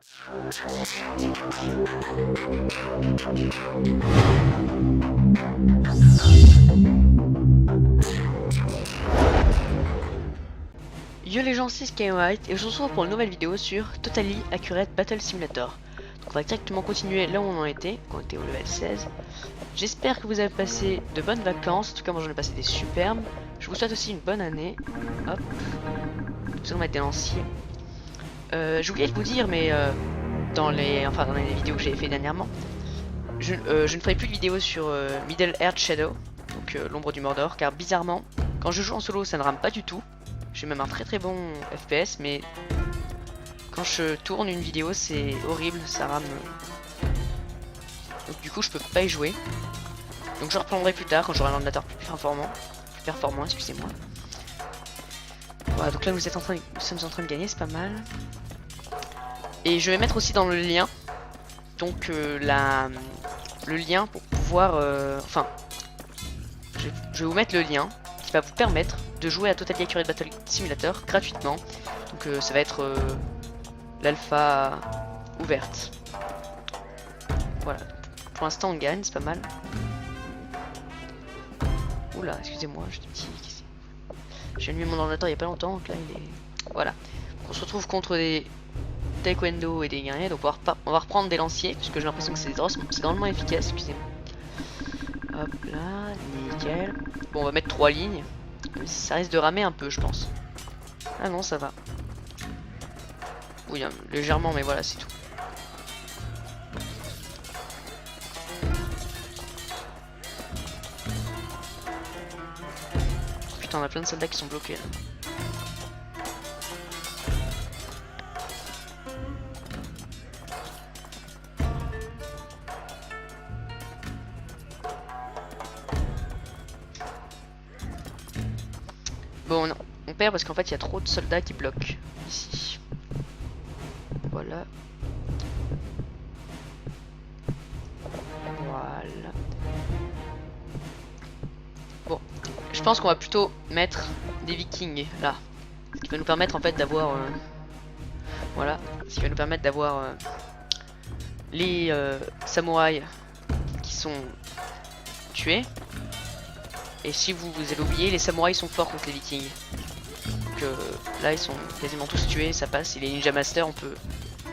Yo les gens, c'est Skywhite et je vous retrouve pour une nouvelle vidéo sur Totally Accurate Battle Simulator. Donc on va directement continuer là où on en était, quand on était au level 16. J'espère que vous avez passé de bonnes vacances, en tout cas moi j'en ai passé des superbes. Je vous souhaite aussi une bonne année. Hop, nous allons mettre des lanciers. J'ai oublié de vous dire, mais dans les vidéos que j'avais fait dernièrement, je ne ferai plus de vidéos sur Middle Earth Shadow, donc l'ombre du Mordor, car bizarrement, quand je joue en solo ça ne rame pas du tout. J'ai même un très bon FPS, mais quand je tourne une vidéo c'est horrible, ça rame. Donc du coup je peux pas y jouer. Donc je reprendrai plus tard quand j'aurai un ordinateur plus performant, excusez-moi. Voilà, donc là nous sommes en train de gagner, c'est pas mal. Et je vais mettre aussi dans le lien, donc le lien pour pouvoir, je vais vous mettre le lien qui va vous permettre de jouer à Totally Accurate Battle Simulator gratuitement. Donc ça va être l'alpha ouverte. Voilà, pour l'instant on gagne, c'est pas mal. Oula, excusez-moi, j'ai des petits... J'ai allumé mon ordinateur il y a pas longtemps, donc là il est... Voilà, on se retrouve contre des taekwondo et des guerriers, donc on va reprendre des lanciers, puisque j'ai l'impression que c'est drôlement efficace, excusez-moi. Hop là, nickel. Bon, on va mettre 3 lignes. Ça risque de ramer un peu, je pense. Ah non, ça va. Oui, hein, légèrement, mais voilà, c'est tout. Putain, on a plein de soldats qui sont bloqués là. Bon, non, on perd parce qu'en fait il y a trop de soldats qui bloquent ici. Voilà. Voilà. Bon, je pense qu'on va plutôt mettre des vikings là. Ce qui va nous permettre en fait d'avoir... voilà. Ce qui va nous permettre d'avoir les samouraïs qui sont tués. Et si vous avez oublié, les samouraïs sont forts contre les vikings. Donc là ils sont quasiment tous tués, ça passe. Et les ninja masters, on peut...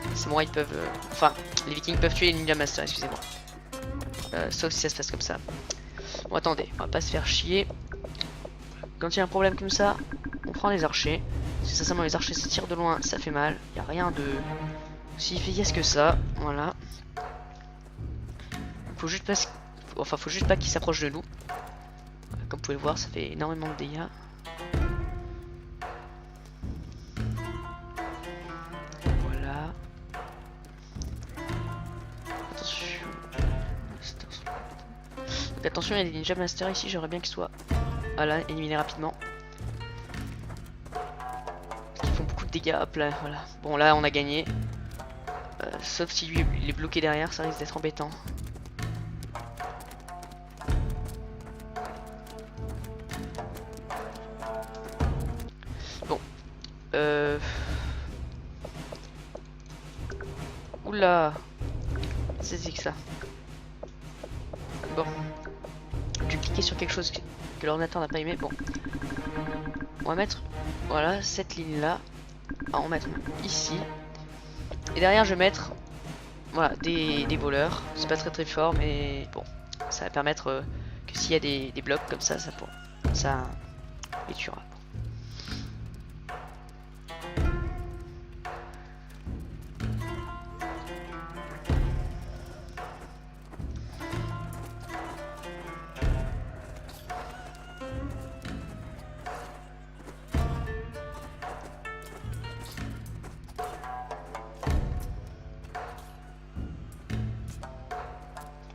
Les samouraïs peuvent... Enfin, les vikings peuvent tuer les ninja masters, excusez-moi. Sauf si ça se passe comme ça. Bon, attendez, on va pas se faire chier. Quand il y a un problème comme ça, on prend les archers. Si sincèrement les archers se tirent de loin, ça fait mal. Il n'y a rien de... si efficace que ça, voilà. Faut juste pas... Enfin, faut juste pas qu'ils s'approchent de nous. Comme vous pouvez le voir, ça fait énormément de dégâts. Voilà. Attention. Donc attention, il y a des ninja masters ici, j'aimerais bien qu'ils soient éliminés rapidement. Ils font beaucoup de dégâts, hop là, voilà. Bon là on a gagné. Sauf si lui il est bloqué derrière, ça risque d'être embêtant. Oula, c'est que ça. Bon, j'ai cliqué sur quelque chose que l'ordinateur n'a pas aimé. Bon, on va mettre, voilà, cette ligne là. On va mettre ici. Et derrière, je vais mettre, voilà, des voleurs. C'est pas très fort, mais bon, ça va permettre que s'il y a des blocs comme ça, ça les tuera.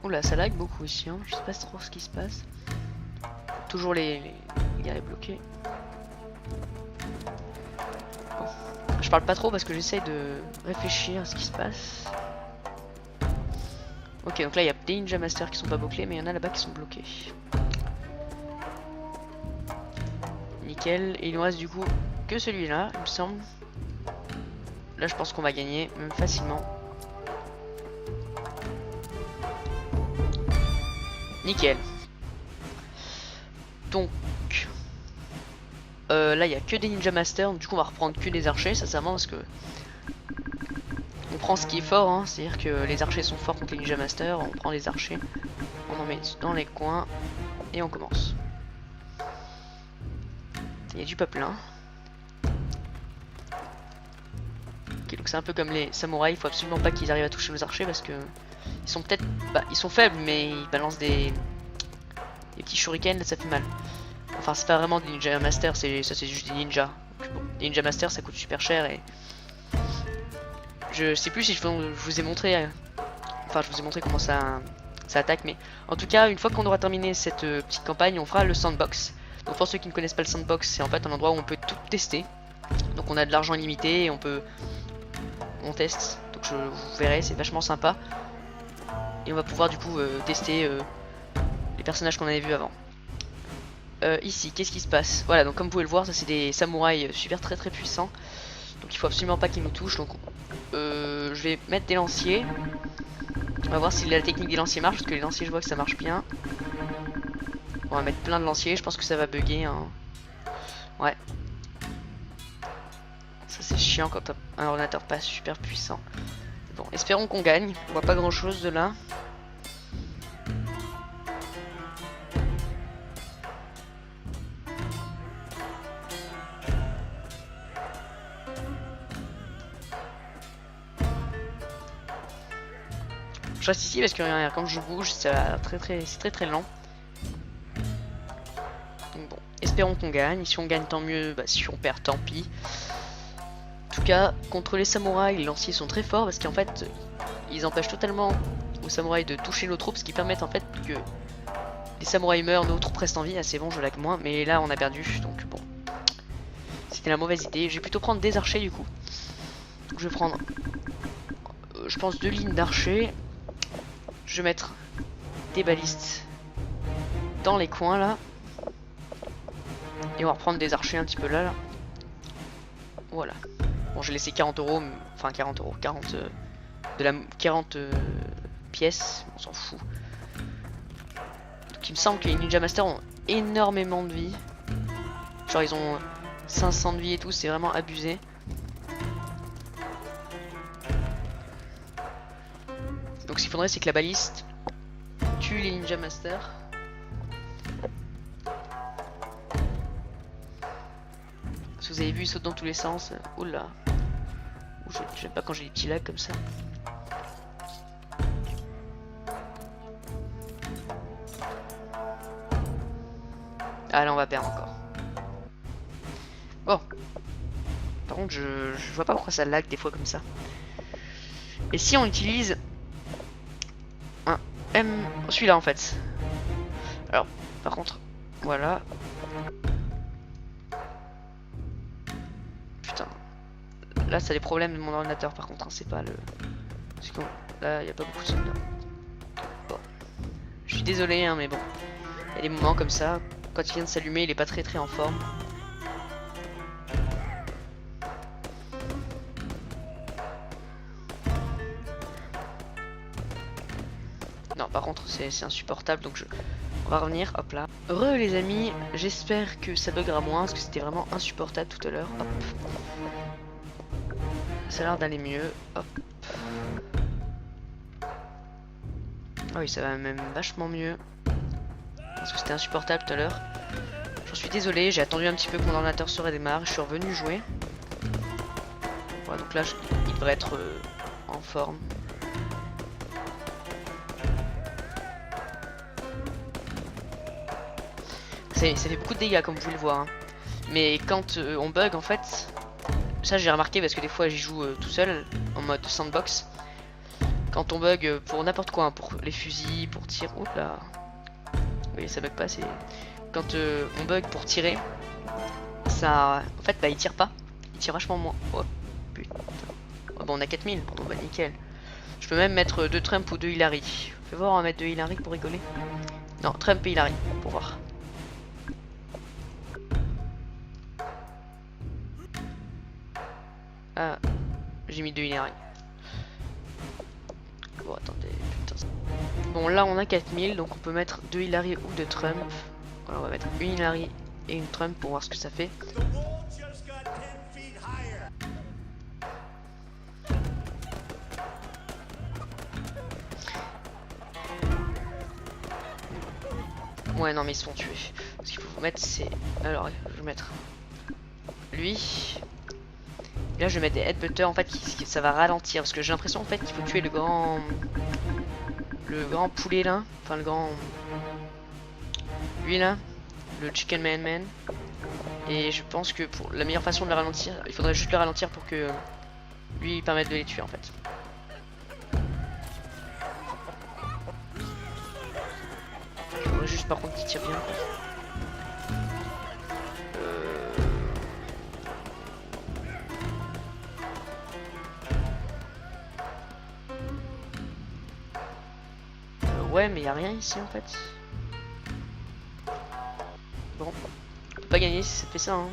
Oula, ça lag beaucoup ici, hein. Je sais pas trop ce qui se passe. Toujours les guerriers bloqués. Bon. Je parle pas trop parce que j'essaye de réfléchir à ce qui se passe. Ok, donc là il y a des ninja masters qui sont pas bouclés, mais il y en a là-bas qui sont bloqués. Nickel, et il nous reste du coup que celui-là, il me semble. Là je pense qu'on va gagner, même facilement. Nickel. Donc là il n'y a que des Ninja Masters, du coup on va reprendre que des archers, ça c'est vraiment parce que on prend ce qui est fort, hein. C'est-à-dire que les archers sont forts contre les Ninja Masters, on prend les archers, on en met dans les coins et on commence. Il y a du peuple là. Ok, donc c'est un peu comme les samouraïs, il faut absolument pas qu'ils arrivent à toucher nos archers parce que ils sont peut-être, ils sont faibles mais ils balancent des petits shurikens, ça fait mal. Enfin c'est pas vraiment des ninja masters, ça c'est juste des ninjas. Donc, bon, les ninja masters ça coûte super cher et je sais plus si je vous ai montré, enfin je vous ai montré comment ça attaque, mais en tout cas une fois qu'on aura terminé cette petite campagne, on fera le sandbox. Donc pour ceux qui ne connaissent pas le sandbox, c'est en fait un endroit où on peut tout tester. Donc on a de l'argent illimité et on teste. Donc vous verrez, c'est vachement sympa. Et on va pouvoir du coup tester les personnages qu'on avait vus avant. Ici, qu'est-ce qui se passe? Voilà, donc comme vous pouvez le voir, ça c'est des samouraïs super très puissants. Donc il faut absolument pas qu'ils nous touchent. Donc je vais mettre des lanciers. On va voir si la technique des lanciers marche, parce que les lanciers je vois que ça marche bien. On va mettre plein de lanciers, je pense que ça va bugger, hein. Ouais. Ça c'est chiant quand un ordinateur pas super puissant. Bon, espérons qu'on gagne. On voit pas grand chose de là. Je reste ici parce que regarde, quand je bouge, c'est très lent. Donc bon, espérons qu'on gagne. Si on gagne, tant mieux. Si on perd, tant pis. En tout cas, contre les samouraïs, les lanciers sont très forts parce qu'en fait, ils empêchent totalement aux samouraïs de toucher nos troupes, ce qui permet en fait que les samouraïs meurent, nos troupes restent en vie. Ah, c'est bon, je lag moins, mais là on a perdu, donc bon. C'était la mauvaise idée. Je vais plutôt prendre des archers du coup. Donc, je vais prendre, je pense, 2 lignes d'archers. Je vais mettre des balistes dans les coins là. Et on va reprendre des archers un petit peu là. Voilà. Bon, j'ai laissé 40 euros, enfin 40 euros, 40 40 pièces, on s'en fout. Donc il me semble que les Ninja Masters ont énormément de vie. Genre ils ont 500 de vie et tout, c'est vraiment abusé. Donc ce qu'il faudrait c'est que la baliste tue les Ninja Masters. Si vous avez vu, ils sautent dans tous les sens. Oh là. J'aime pas quand j'ai des petits lags comme ça. Ah là on va perdre encore. Bon. Par contre je vois pas pourquoi ça lag des fois comme ça. Et si on utilise un M... celui-là en fait. Alors par contre, voilà. Putain. Là ça a des problèmes de mon ordinateur par contre, hein, c'est pas le... Là il n'y a pas beaucoup de soldats. Bon. Je suis désolé hein, mais bon. Il y a des moments comme ça, quand il vient de s'allumer il est pas très en forme. Non par contre c'est insupportable donc on va revenir, hop là. Heureux les amis, j'espère que ça buggera moins parce que c'était vraiment insupportable tout à l'heure. Hop. Ça a l'air d'aller mieux, hop. Ah oui ça va même vachement mieux. Parce que c'était insupportable tout à l'heure. J'en suis désolé, j'ai attendu un petit peu que mon ordinateur se redémarre, je suis revenu jouer. Voilà donc là il devrait être en forme. Ça fait beaucoup de dégâts comme vous pouvez le voir hein. Mais quand on bug en fait, ça j'ai remarqué parce que des fois j'y joue tout seul en mode sandbox. Quand on bug pour n'importe quoi, hein, pour les fusils, pour tirer, oh là, oui ça bug pas, c'est quand on bug pour tirer, ça, en fait il tire pas, il tire vachement moins. Oh putain, oh, bon on a 4000, bon bah nickel. Je peux même mettre 2 Trump ou 2 Hillary. Fais voir on va mettre 2 Hillary pour rigoler. Non Trump et Hillary pour voir. Ah, J'ai mis 2 Hillary. Bon, attendez, putain. Bon, là on a 4000, donc on peut mettre 2 Hillary ou 2 Trump. Voilà, on va mettre une Hillary et une Trump pour voir ce que ça fait. Ouais, non, mais ils se font tuer. Ce qu'il faut mettre, c'est. Alors, je vais mettre lui. Et là, je vais mettre des headbutters en fait, ça va ralentir. Parce que j'ai l'impression en fait qu'il faut tuer le grand. Le grand poulet là. Enfin, le grand. Lui là. Le Chicken Man. Et je pense que pour la meilleure façon de le ralentir, il faudrait juste le ralentir pour que lui permette de les tuer en fait. Il faudrait juste par contre qu'il tire bien. Ouais, mais y a rien ici en fait. Bon, on peut pas gagner si ça fait ça. Hein.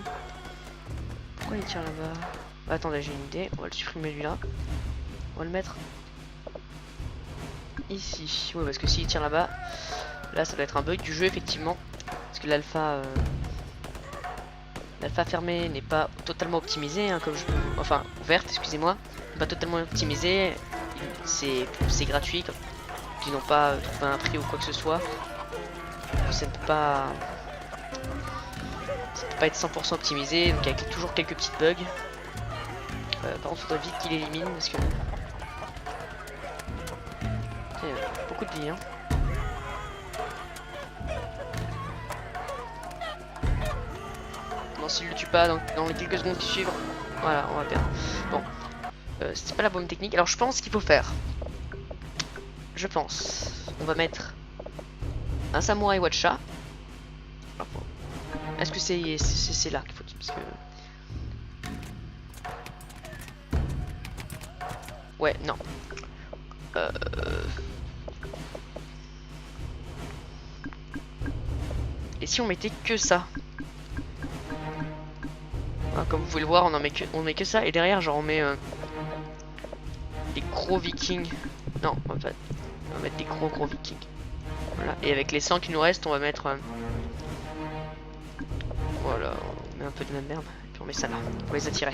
Pourquoi il tire là-bas? Attendez, j'ai une idée. On va le supprimer lui là. On va le mettre ici. Ouais, parce que s'il tire là-bas, là ça doit être un bug du jeu effectivement. Parce que l'alpha fermée n'est pas totalement optimisée, hein, comme je... enfin ouverte, excusez-moi, pas totalement optimisée. C'est gratuit. Qui n'ont pas trouvé un prix ou quoi que ce soit. Ça ne peut pas être 100% optimisé, donc avec toujours quelques petites bugs. Par contre, il faudrait vite qu'il élimine parce que beaucoup de vie. Hein. Non, s'il le tue pas dans les quelques secondes qui suivent, voilà, on va perdre. Bon, c'était pas la bonne technique. Alors, je pense qu'il faut faire. Je pense. On va mettre un samouraï Watcha. Est-ce que c'est là qu'il faut parce que... Ouais, non. Et si on mettait que ça? Ah, comme vous pouvez le voir, on met que ça. Et derrière, genre on met des gros vikings. Non, en fait. On va mettre des gros vikings. Voilà. Et avec les 100 qui nous restent, on va mettre... Voilà, on met un peu de même merde. Et puis on met ça là. On va les attirer.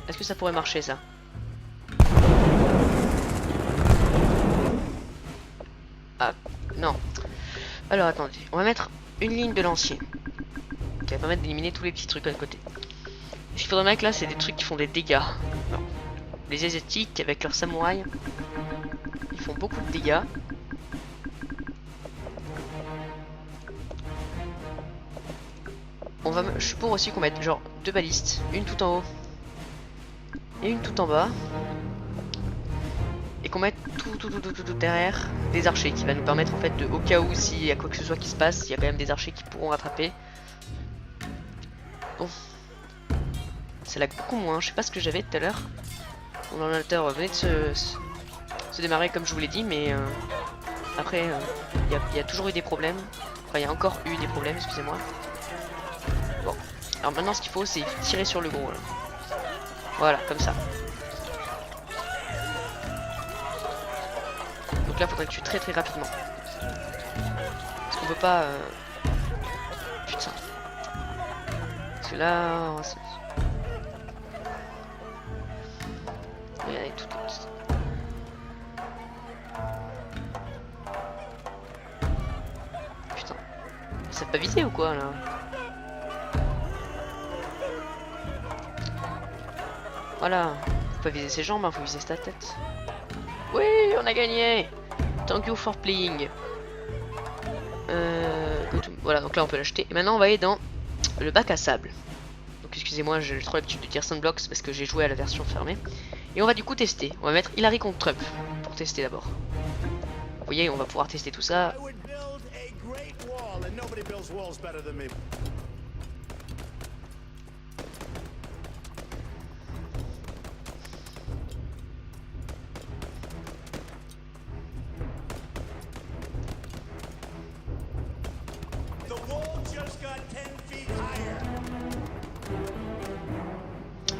Est-ce que ça pourrait marcher ça? Ah, non. Alors attendez. On va mettre une ligne de lancier. Qui va permettre d'éliminer tous les petits trucs à côté. Ce qu'il faudrait mettre là, c'est des trucs qui font des dégâts. Alors, les Asiatiques, avec leurs samouraïs, ils font beaucoup de dégâts. Je suis pour aussi qu'on mette genre 2 balistes, une tout en haut et une tout en bas. Et qu'on mette tout derrière des archers qui va nous permettre en fait de, au cas où s'il y a quoi que ce soit qui se passe, il y a quand même des archers qui pourront rattraper. Bon. Ça lag beaucoup moins, je sais pas ce que j'avais tout à l'heure. Mon ordinateur venait de se démarrer comme je vous l'ai dit, mais après il y a toujours eu des problèmes. Enfin il y a encore eu des problèmes, excusez-moi. Bon, alors maintenant ce qu'il faut c'est tirer sur le gros là. Voilà, comme ça. Donc là faudrait que tu tues très rapidement. Parce qu'on peut pas... Putain. Parce que là... Regardez tout. Putain. Ça peut pas viser ou quoi là? Voilà. Faut pas viser ses jambes, hein, faut viser sa tête. Oui, on a gagné. Thank you for playing. Voilà, donc là on peut l'acheter. Et maintenant on va aller dans le bac à sable. Donc excusez-moi, j'ai trop l'habitude de dire Sandblocks parce que j'ai joué à la version fermée. Et on va du coup tester. On va mettre Hillary contre Trump pour tester d'abord. Vous voyez, on va pouvoir tester tout ça.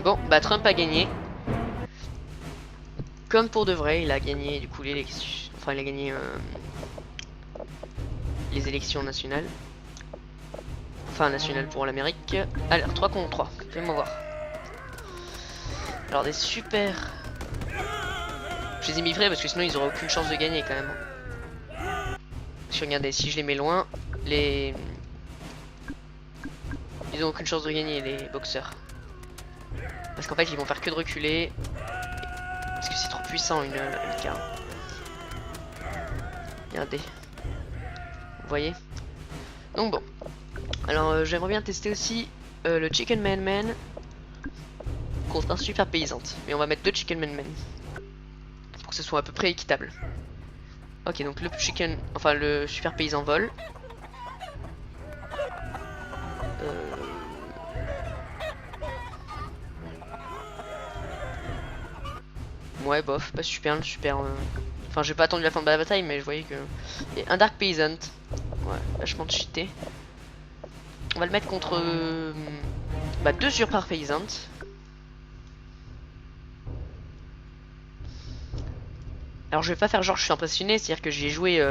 Bon, bah Trump a gagné. Comme pour de vrai, il a gagné du coup l'élection. Enfin, il a gagné les élections nationales. Enfin, nationales pour l'Amérique. Alors, 3 contre 3. Fais-moi voir. Alors, des super. Je les ai mis vrais parce que sinon ils auraient aucune chance de gagner quand même. Parce que regardez, si je les mets loin, ils ont aucune chance de gagner, les boxeurs. Parce qu'en fait, ils vont faire que de reculer. Parce que c'est trop puissant une carte. Regardez. Vous voyez? Donc bon. Alors j'aimerais bien tester aussi le Chicken Man Man contre un super paysante. Mais on va mettre 2 Chicken Man Man. Pour que ce soit à peu près équitable. Ok, donc le super paysan vole. Ouais, bof, pas super, Enfin, j'ai pas attendu la fin de la bataille, mais je voyais que. Et un Dark Peasant. Ouais, vachement cheaté. On va le mettre contre. Bah, 2 Super Peasants. Alors, je vais pas faire genre je suis impressionné, c'est-à-dire que j'ai joué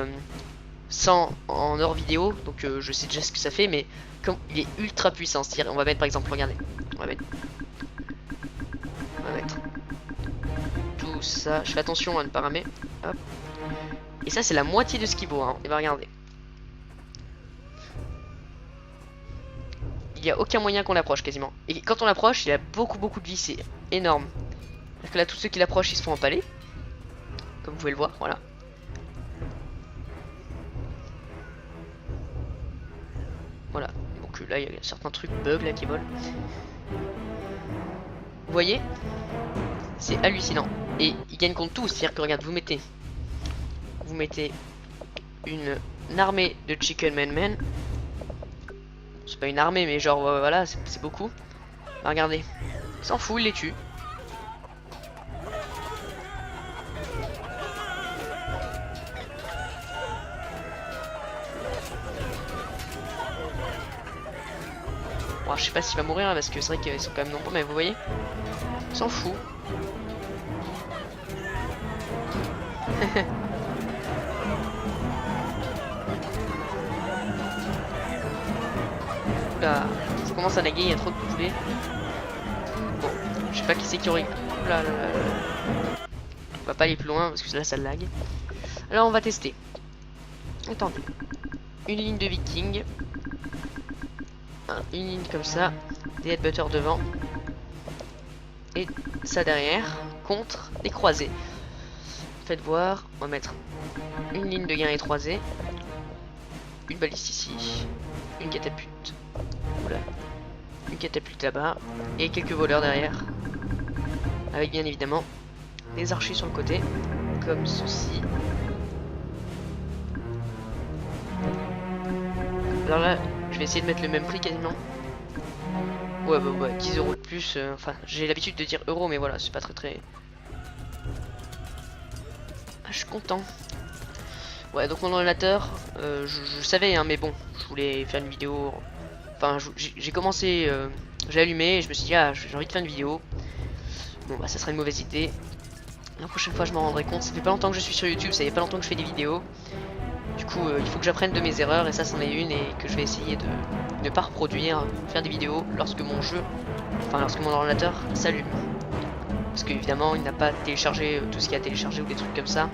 sans en hors vidéo, donc je sais déjà ce que ça fait, mais comme il est ultra puissant, c'est-à-dire on va mettre par exemple, regardez, on va mettre tout ça, je fais attention à ne pas ramer, hop, et ça c'est la moitié de ce qu'il vaut, hein. Et bah regardez, il n'y a aucun moyen qu'on l'approche quasiment, et quand on l'approche il a beaucoup de vie, c'est énorme, parce que là tous ceux qui l'approchent ils se font empaler, comme vous pouvez le voir, voilà. Voilà, donc là il y a certains trucs bug là qui volent. Vous voyez? C'est hallucinant. Et il gagne contre tout, c'est-à-dire que regarde, vous mettez une armée de Chicken Man. C'est pas une armée, mais genre voilà, c'est beaucoup. Bah, regardez, il s'en fout, il les tue. Bon, je sais pas s'il va mourir là, parce que c'est vrai qu'ils sont quand même nombreux, mais vous voyez, il s'en fout. Là, ça commence à laguer, il y a trop de poulets. Bon, je sais pas qui c'est qui aurait. Là. On va pas aller plus loin parce que là ça lag. Alors on va tester. Attendez. Une ligne de viking. Une ligne comme ça. Des headbutters devant. Et ça derrière. Contre des croisés. Faites voir. On va mettre une ligne de gain et croisés. Une baliste ici. Une catapulte. Voilà. Une catapulte là-bas. Et quelques voleurs derrière. Avec bien évidemment des archers sur le côté. Comme ceci. Alors là, je vais essayer de mettre le même prix quasiment. Ouais, bah 10 € de plus. Enfin, j'ai l'habitude de dire euros, mais voilà, c'est pas très. Ah, je suis content. Ouais, donc mon ordinateur, je savais, hein, mais bon, je voulais faire une vidéo. Enfin, j'ai commencé, j'ai allumé et je me suis dit, ah, j'ai envie de faire une vidéo. Bon, bah, ça serait une mauvaise idée. La prochaine fois, je m'en rendrai compte. Ça fait pas longtemps que je suis sur YouTube, ça fait pas longtemps que je fais des vidéos. Du coup, il faut que j'apprenne de mes erreurs, et ça, c'en est une, et que je vais essayer de ne pas reproduire, faire des vidéos lorsque mon jeu, enfin, lorsque mon ordinateur s'allume. Parce qu'évidemment, il n'a pas téléchargé tout ce qu'il y a téléchargé ou des trucs comme ça.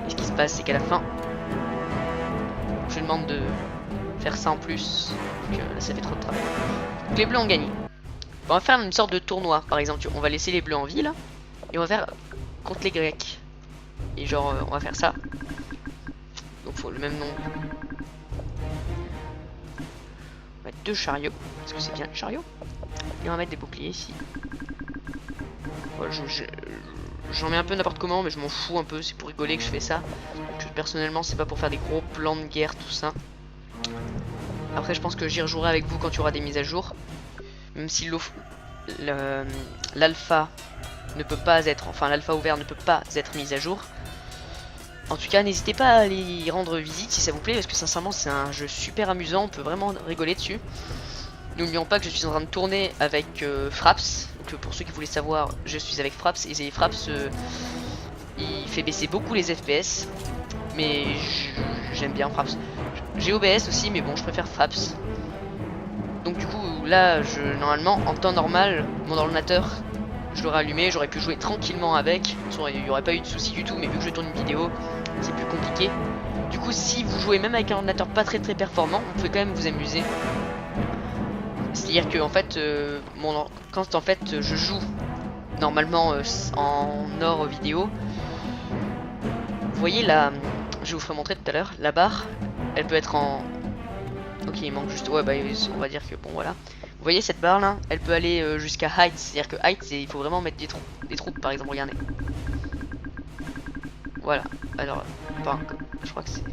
Et ce qui se passe, c'est qu'à la fin, je demande de faire ça en plus. Donc là, ça fait trop de travail. Donc les bleus ont gagné. Bon, on va faire une sorte de tournoi, par exemple. On va laisser les bleus en vie, là. Et on va faire contre les grecs. Et genre, on va faire ça. Donc faut le même nombre. On va mettre 2 chariots. Parce que c'est bien les chariots. Et on va mettre des boucliers ici. Voilà, j'en mets un peu n'importe comment, mais je m'en fous un peu. C'est pour rigoler que je fais ça. Donc, personnellement, c'est pas pour faire des gros plans de guerre, tout ça. Après, je pense que j'y rejouerai avec vous quand il y aura des mises à jour. Même si l'alpha ne peut pas être, enfin l'alpha ouvert ne peut pas être mise à jour. En tout cas, n'hésitez pas à aller y rendre visite si ça vous plaît, parce que sincèrement, c'est un jeu super amusant, on peut vraiment rigoler dessus. N'oublions pas que je suis en train de tourner avec Fraps, donc donc pour ceux qui voulaient savoir, je suis avec Fraps, et Fraps il fait baisser beaucoup les FPS, mais j'aime bien Fraps. J'ai OBS aussi, mais bon, je préfère Fraps. Donc du coup, là, normalement, en temps normal, mon ordinateur, je l'aurais allumé, j'aurais pu jouer tranquillement avec, il n'y aurait pas eu de soucis du tout, mais vu que je tourne une vidéo, c'est plus compliqué. Du coup, si vous jouez même avec un ordinateur pas très performant, vous pouvez quand même vous amuser. C'est-à-dire que en fait, quand en fait je joue normalement en hors vidéo, vous voyez là, je vous ferai montrer tout à l'heure, la barre, elle peut être en... Ok, il manque juste... Ouais, bah on va dire que bon, voilà. Vous voyez cette barre là, elle peut aller jusqu'à height, c'est-à-dire que height, il faut vraiment mettre des troupes par exemple, regardez. Voilà, alors, enfin, je crois que c'est...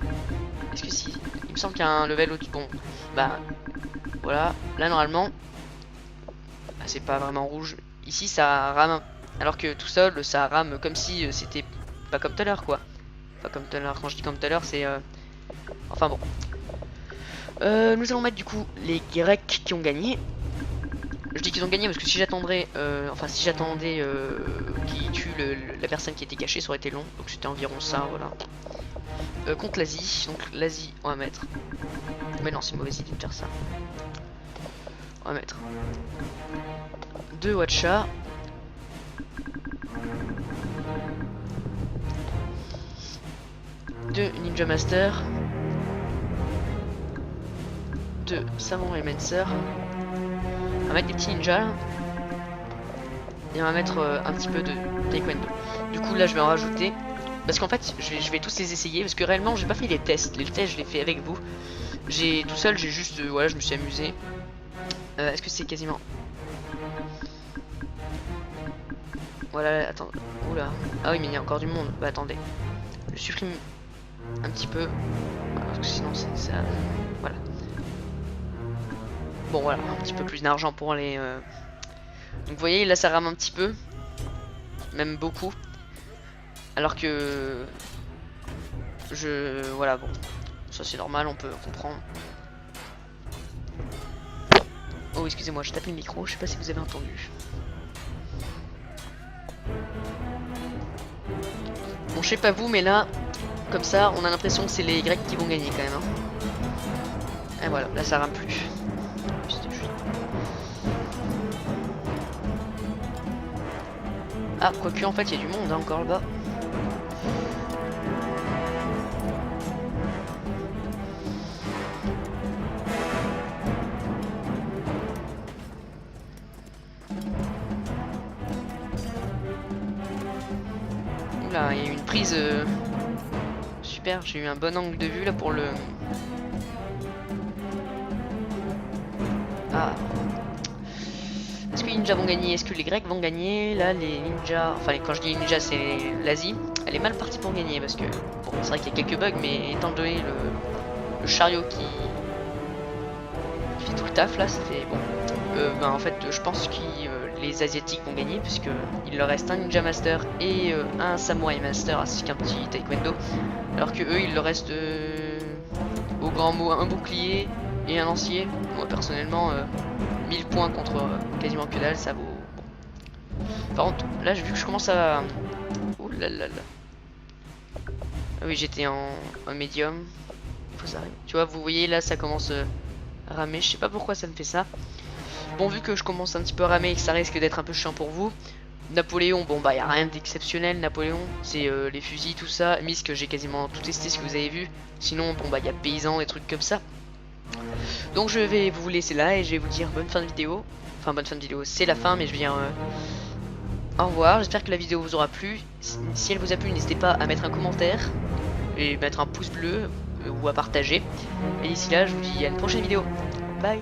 Est-ce que si... Il me semble qu'il y a un level au-dessus, bon, bah... Voilà, là normalement, bah, c'est pas vraiment rouge. Ici ça rame, alors que tout seul ça rame comme si c'était pas comme tout à l'heure quoi. Pas comme tout à l'heure, quand je dis comme tout à l'heure c'est... Enfin bon. Nous allons mettre du coup les Grecs qui ont gagné. Je dis qu'ils ont gagné parce que si j'attendrais, enfin si j'attendais qu'ils tuent la personne qui était cachée, ça aurait été long. Donc c'était environ ça, voilà. Contre l'Asie, donc l'Asie on va mettre... Mais non, c'est une mauvaise idée de faire ça. On va mettre 2 Watcha, 2 Ninja Master, 2 Samurai Mancer. On va mettre des petits ninjas là. Et on va mettre un petit peu de taekwondo. Du coup là je vais en rajouter. Parce qu'en fait je vais tous les essayer. Parce que réellement j'ai pas fait les tests. Les tests je les fais avec vous. Tout seul j'ai juste... voilà, je me suis amusé. Est-ce que c'est quasiment... Voilà, attends. Oula. Ah oui mais il y a encore du monde. Bah attendez. Je supprime un petit peu. Parce que sinon c'est ça... Voilà. Bon voilà, un petit peu plus d'argent pour les... Donc vous voyez là ça rame un petit peu. Même beaucoup. Alors que... Voilà bon. Ça c'est normal, on peut comprendre. Oh excusez-moi, j'ai tapé le micro, je sais pas si vous avez entendu. Bon je sais pas vous mais là, comme ça, on a l'impression que c'est les Grecs qui vont gagner quand même. Hein. Et voilà, là ça rame plus. Ah, quoique en fait il y a du monde hein, encore là-bas. Oula, il y a eu une prise super, j'ai eu un bon angle de vue là pour le... Ah. Est-ce que les ninjas vont gagner? Est-ce que les Grecs vont gagner? Là, les ninjas... Enfin, quand je dis ninjas, c'est l'Asie. Elle est mal partie pour gagner parce que... Bon, c'est vrai qu'il y a quelques bugs, mais étant donné le chariot qui fait tout le taf, là, ça fait... Bon. Ben, en fait, je pense que les Asiatiques vont gagner puisque il leur reste un Ninja Master et un Samurai Master ainsi qu'un petit Taekwondo. Alors que eux, il leur reste au grand mot un bouclier et un lancier. Moi, personnellement... 1000 points contre quasiment que dalle, ça vaut... Bon. Par contre, là, vu que je commence à... Ouh là là là. Ah oui, j'étais en médium. Faut s'arrêter. Tu vois, vous voyez, là, ça commence à ramer. Je sais pas pourquoi ça me fait ça. Bon, vu que je commence un petit peu à ramer et que ça risque d'être un peu chiant pour vous, Napoléon, bon, bah, y a rien d'exceptionnel, Napoléon. C'est les fusils, tout ça. Misk, j'ai quasiment tout testé, ce que vous avez vu. Sinon, bon, bah, y a paysan, des trucs comme ça. Donc je vais vous laisser là et je vais vous dire bonne fin de vidéo. Enfin bonne fin de vidéo, c'est la fin mais je viens au revoir, j'espère que la vidéo vous aura plu. Si elle vous a plu, n'hésitez pas à mettre un commentaire et mettre un pouce bleu ou à partager. Et d'ici là, je vous dis à une prochaine vidéo. Bye.